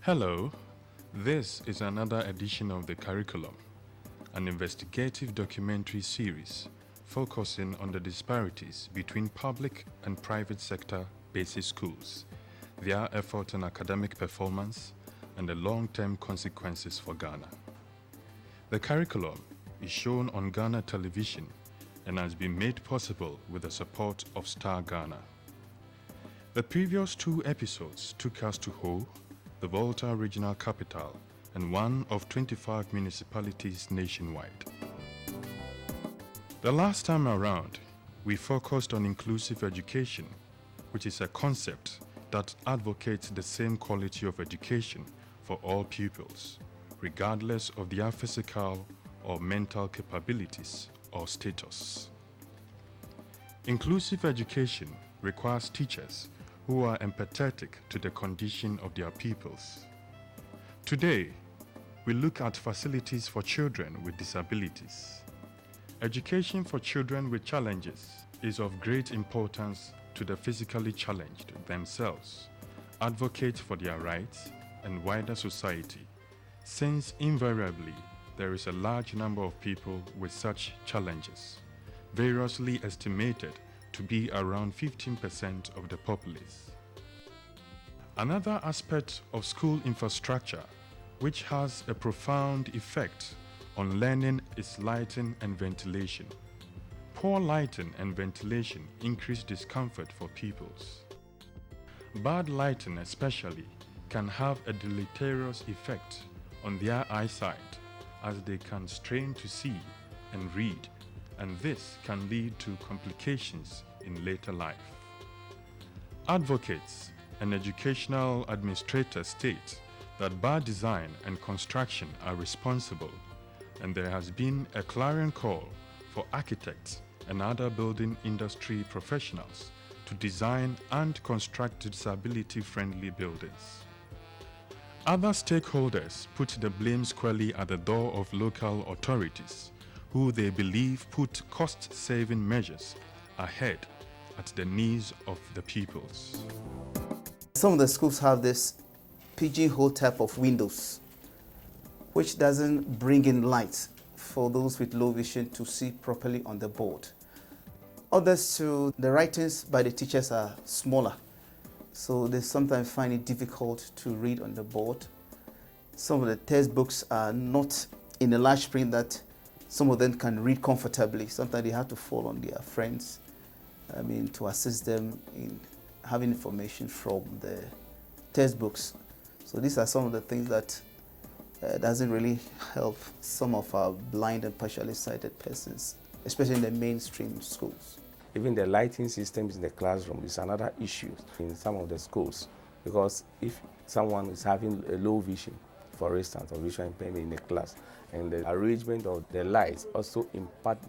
Hello, this is another edition of The Curriculum, an investigative documentary series focusing on the disparities between public and private sector basic schools, their effort on academic performance, and the long-term consequences for Ghana. The Curriculum is shown on Ghana television and has been made possible with the support of Star Ghana. The previous two episodes took us to Ho, the Volta regional capital, and one of 25 municipalities nationwide. The last time around, we focused on inclusive education, which is a concept that advocates the same quality of education for all pupils, regardless of their physical or mental capabilities or status. Inclusive education requires teachers who are empathetic to the condition of their pupils. Today, we look at facilities for children with disabilities. Education for children with challenges is of great importance to the physically challenged themselves, advocate for their rights, and wider society, since invariably there is a large number of people with such challenges, variously estimated to be around 15% of the populace. Another aspect of school infrastructure which has a profound effect on learning is lighting and ventilation. Poor lighting and ventilation increase discomfort for pupils. Bad lighting especially can have a deleterious effect on their eyesight as they can strain to see and read, and this can lead to complications in later life. Advocates and educational administrators state that bad design and construction are responsible, and there has been a clarion call for architects and other building industry professionals to design and construct disability-friendly buildings. Other stakeholders put the blame squarely at the door of local authorities, who they believe put cost-saving measures ahead at the needs of the pupils. Some of the schools have this pigeonhole type of windows, which doesn't bring in light for those with low vision to see properly on the board. Others too, the writings by the teachers are smaller, so they sometimes find it difficult to read on the board. Some of the textbooks are not in a large print that some of them can read comfortably. Sometimes they have to fall on their friends, to assist them in having information from the textbooks. So these are some of the things that doesn't really help some of our blind and partially sighted persons, especially in the mainstream schools. Even the lighting systems in the classroom is another issue in some of the schools, because if someone is having a low vision, for instance, or visual impairment in the class, and the arrangement of the lights also impact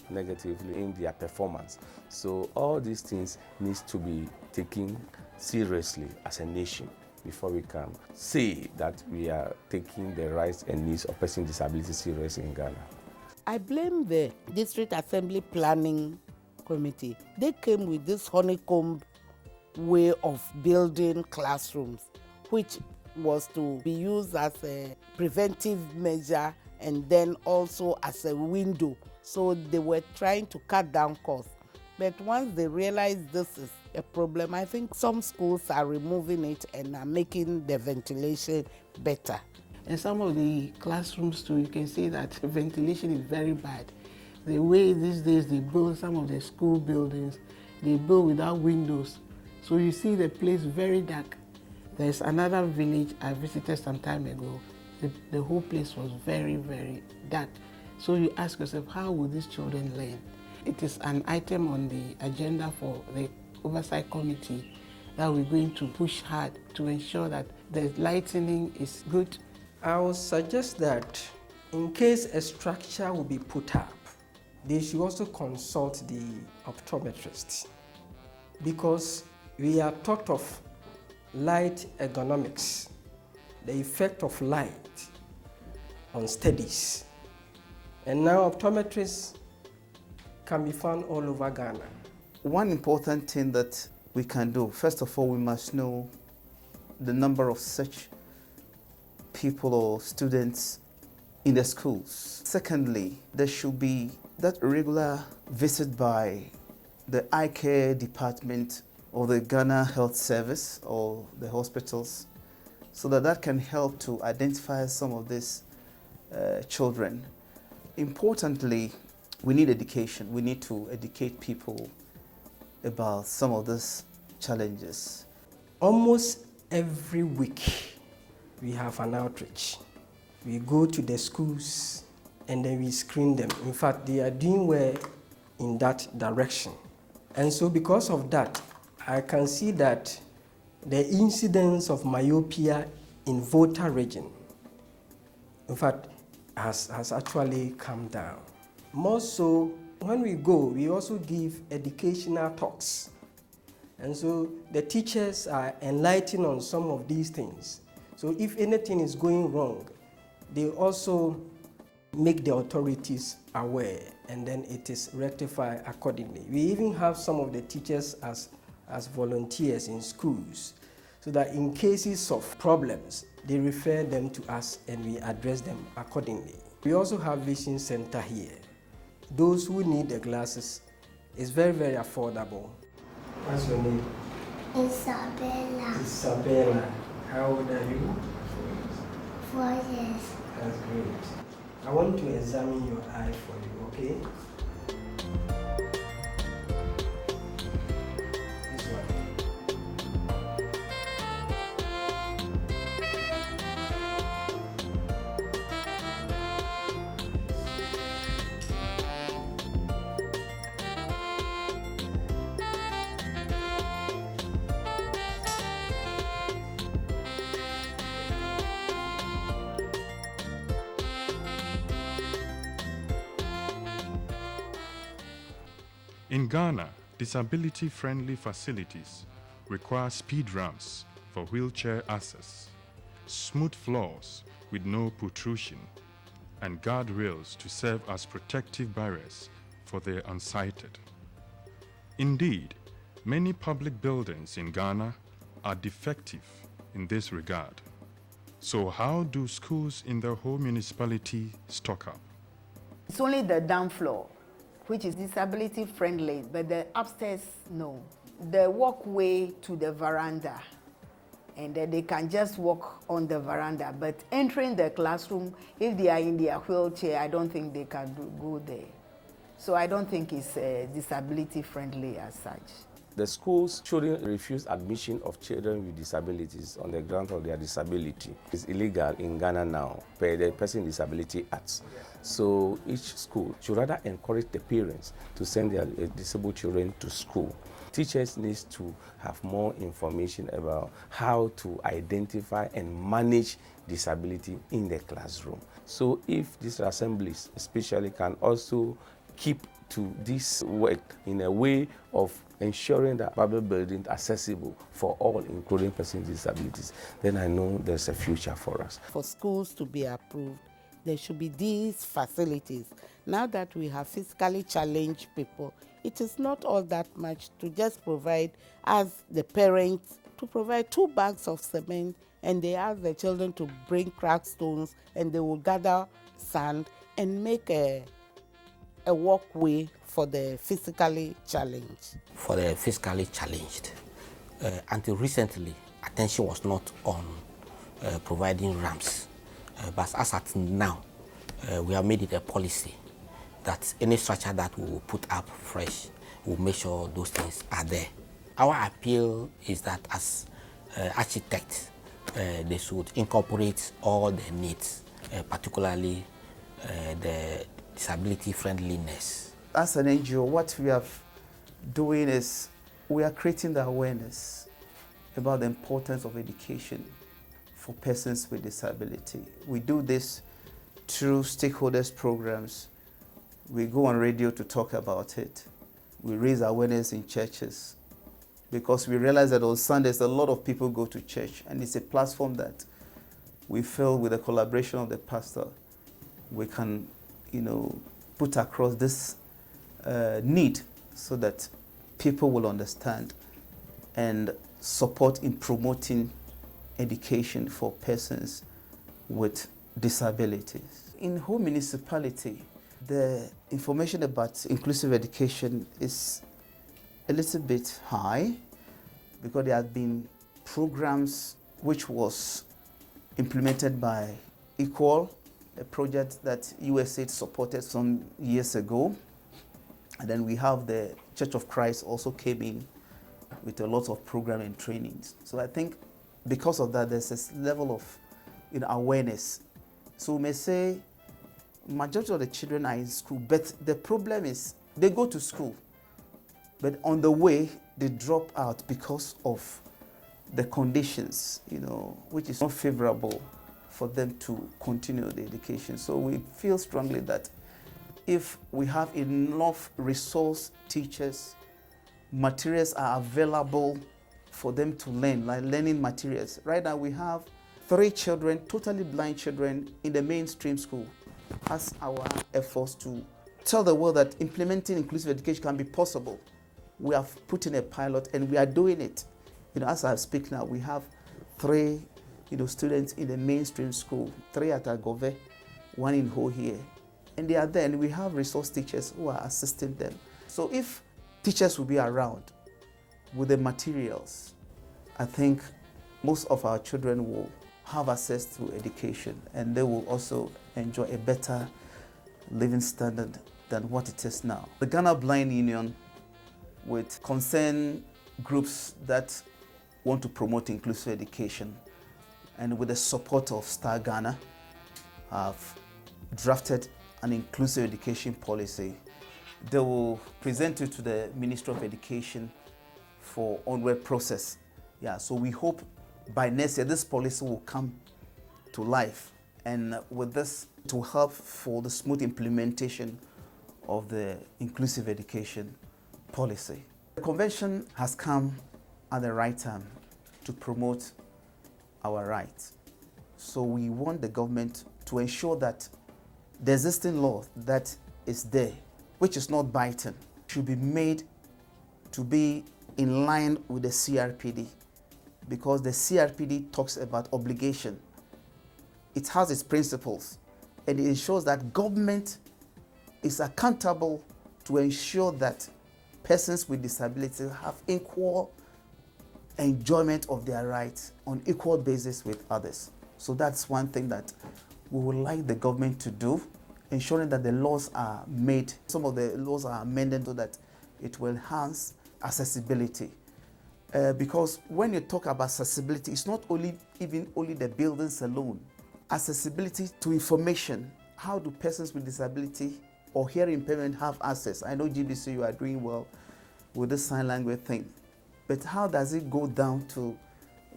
negatively in their performance. So all these things need to be taken seriously as a nation before we can say that we are taking the rights and needs of persons with disabilities seriously in Ghana. I blame the District Assembly Planning Committee. They came with this honeycomb way of building classrooms, which was to be used as a preventive measure and then also as a window. So they were trying to cut down costs. But once they realized this is a problem, I think some schools are removing it and are making the ventilation better. In some of the classrooms too, you can see that ventilation is very bad. The way these days they build some of the school buildings, they build without windows. So you see the place very dark. There's another village I visited some time ago. The whole place was very, very dark. So you ask yourself, how will these children learn? It is an item on the agenda for the Oversight Committee that we're going to push hard to ensure that the lighting is good. I would suggest that in case a structure will be put up, they should also consult the optometrist, because we are taught of light ergonomics, the effect of light on studies. And now optometrists can be found all over Ghana. One important thing that we can do, first of all, we must know the number of such people or students in the schools. Secondly, there should be that regular visit by the eye care department or the Ghana Health Service or the hospitals, so that can help to identify some of these children. Importantly, we need education. We need to educate people about some of these challenges. Almost every week we have an outreach. We go to the schools and then we screen them. In fact, they are doing well in that direction. And so because of that, I can see that the incidence of myopia in Volta region, in fact, has actually come down. More so, when we go, we also give educational talks. And so the teachers are enlightened on some of these things. So if anything is going wrong, they also make the authorities aware, and then it is rectified accordingly. We even have some of the teachers as volunteers in schools, so that in cases of problems, they refer them to us and we address them accordingly. We also have Vision Center here. Those who need the glasses, it's very, very affordable. What's your name? Isabella. Isabella. How old are you? 4 years. That's great. I want to examine your eye for you, okay? This one. In Ghana, disability-friendly facilities require speed ramps for wheelchair access, smooth floors with no protrusion, and guardrails to serve as protective barriers for the unsighted. Indeed, many public buildings in Ghana are defective in this regard. So how do schools in the whole municipality stock up? It's only the down floor, which is disability friendly, but the upstairs, no. The walkway to the veranda, and then they can just walk on the veranda, but entering the classroom, if they are in their wheelchair, I don't think they can go there. So I don't think it's disability friendly as such. The schools shouldn't refuse admission of children with disabilities on the ground of their disability. It's illegal in Ghana now per the Person with Disability Act. So each school should rather encourage the parents to send their disabled children to school. Teachers need to have more information about how to identify and manage disability in the classroom. So if these assemblies especially can also keep to this work in a way of ensuring that public buildings are accessible for all, including persons with disabilities, then I know there's a future for us. For schools to be approved, there should be these facilities. Now that we have physically challenged people, it is not all that much to just provide, as the parents, to provide 2 bags of cement, and they ask the children to bring cracked stones, and they will gather sand and make a walkway for the physically challenged. For the physically challenged, until recently, attention was not on providing ramps. But as at now, we have made it a policy that any structure that we will put up fresh, we'll make sure those things are there. Our appeal is that as architects, they should incorporate all the needs, particularly the disability friendliness. As an NGO, what we are doing is we are creating the awareness about the importance of education for persons with disability. We do this through stakeholders programs. We go on radio to talk about it. We raise awareness in churches because we realize that on Sundays a lot of people go to church, and it's a platform that we feel with the collaboration of the pastor we can, put across this need so that people will understand and support in promoting education for persons with disabilities. In Ho municipality, the information about inclusive education is a little bit high because there have been programs which was implemented by Equal, a project that USAID supported some years ago. And then we have the Church of Christ also came in with a lot of program and trainings. So I think because of that, there's this level of awareness. So we may say majority of the children are in school, but the problem is they go to school, but on the way they drop out because of the conditions, which is not favorable for them to continue the education. So we feel strongly that if we have enough resource teachers, materials are available for them to learn, like learning materials. Right now we have 3 children, totally blind children in the mainstream school. As our efforts to tell the world that implementing inclusive education can be possible, we have put in a pilot and we are doing it. As I speak now, we have 3 students in the mainstream school, 3 at Agove, 1 in Ho here. And they are there, and we have resource teachers who are assisting them. So if teachers will be around with the materials, I think most of our children will have access to education, and they will also enjoy a better living standard than what it is now. The Ghana Blind Union, with concerned groups that want to promote inclusive education, and with the support of Star Ghana, have drafted an inclusive education policy. They will present it to the Ministry of Education for onward process. So we hope by next year this policy will come to life, and with this to help for the smooth implementation of the inclusive education policy. The convention has come at the right time to promote our rights. So we want the government to ensure that the existing law that is there, which is not biting, should be made to be in line with the CRPD, because the CRPD talks about obligation. It has its principles, and it ensures that government is accountable to ensure that persons with disabilities have equal enjoyment of their rights on equal basis with others. So that's one thing that we would like the government to do, ensuring that the laws are made, some of the laws are amended so that it will enhance accessibility. Because when you talk about accessibility, it's not only the buildings alone. Accessibility to information. How do persons with disability or hearing impairment have access? I know GBC, you are doing well with this sign language thing, but how does it go down to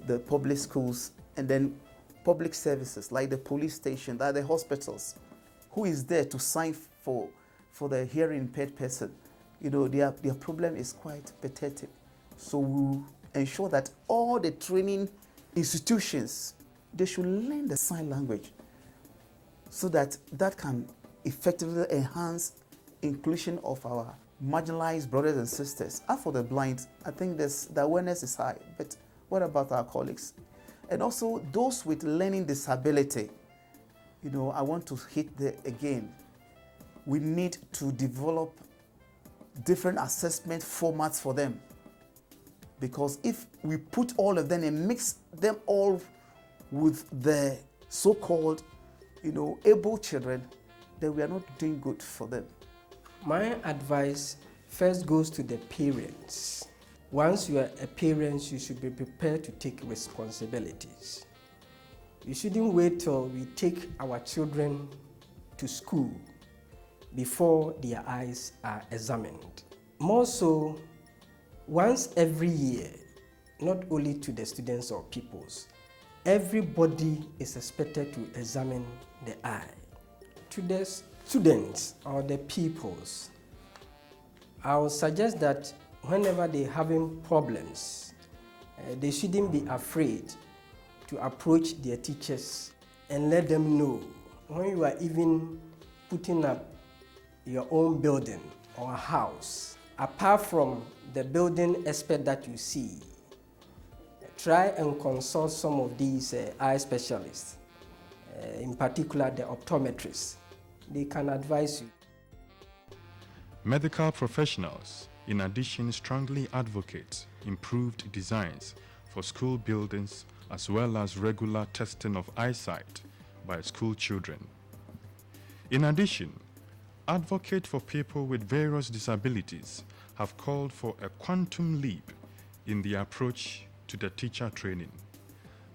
the public schools and then public services like the police station, the hospitals? Who is there to sign for the hearing impaired person? Their problem is quite pathetic. So we ensure that all the training institutions, they should learn the sign language so that can effectively enhance inclusion of our marginalized brothers and sisters. As for the blind, I think the awareness is high, but what about our colleagues? And also those with learning disability, I want to hit there again. We need to develop different assessment formats for them, because if we put all of them and mix them all with the so-called, able children, then we are not doing good for them. My advice first goes to the parents. Once you are a parent, you should be prepared to take responsibilities. You shouldn't wait till we take our children to school before their eyes are examined. More so, once every year, not only to the students or pupils, everybody is expected to examine the eye. To the students or the pupils, I would suggest that whenever they're having problems, they shouldn't be afraid to approach their teachers and let them know. When you are even putting up your own building or house, apart from the building expert that you see, try and consult some of these eye specialists in particular the optometrists. They can advise you. Medical professionals, in addition, strongly advocate improved designs for school buildings as well as regular testing of eyesight by school children. In addition, advocates for people with various disabilities have called for a quantum leap in the approach to the teacher training.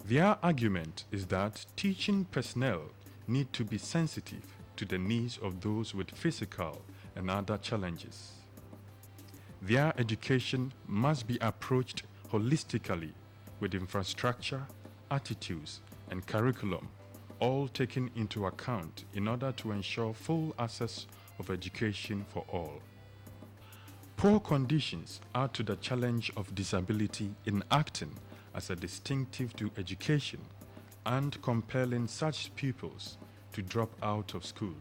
Their argument is that teaching personnel need to be sensitive to the needs of those with physical and other challenges. Their education must be approached holistically with infrastructure, attitudes, and curriculum, all taken into account in order to ensure full access of education for all. Poor conditions add to the challenge of disability in acting as a distinctive to education and compelling such pupils to drop out of school.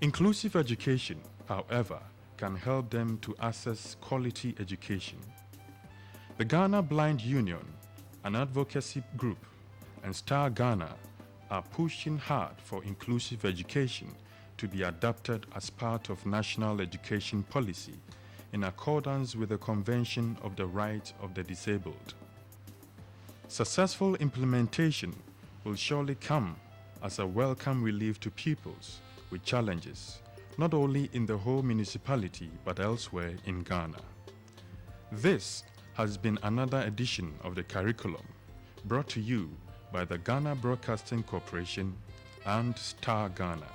Inclusive education, however, can help them to access quality education. The Ghana Blind Union, an advocacy group, and Star Ghana are pushing hard for inclusive education to be adopted as part of national education policy in accordance with the Convention of the Rights of the Disabled. Successful implementation will surely come as a welcome relief to pupils with challenges, not only in the whole municipality but elsewhere in Ghana. This has been another edition of the curriculum brought to you by the Ghana Broadcasting Corporation and Star Ghana.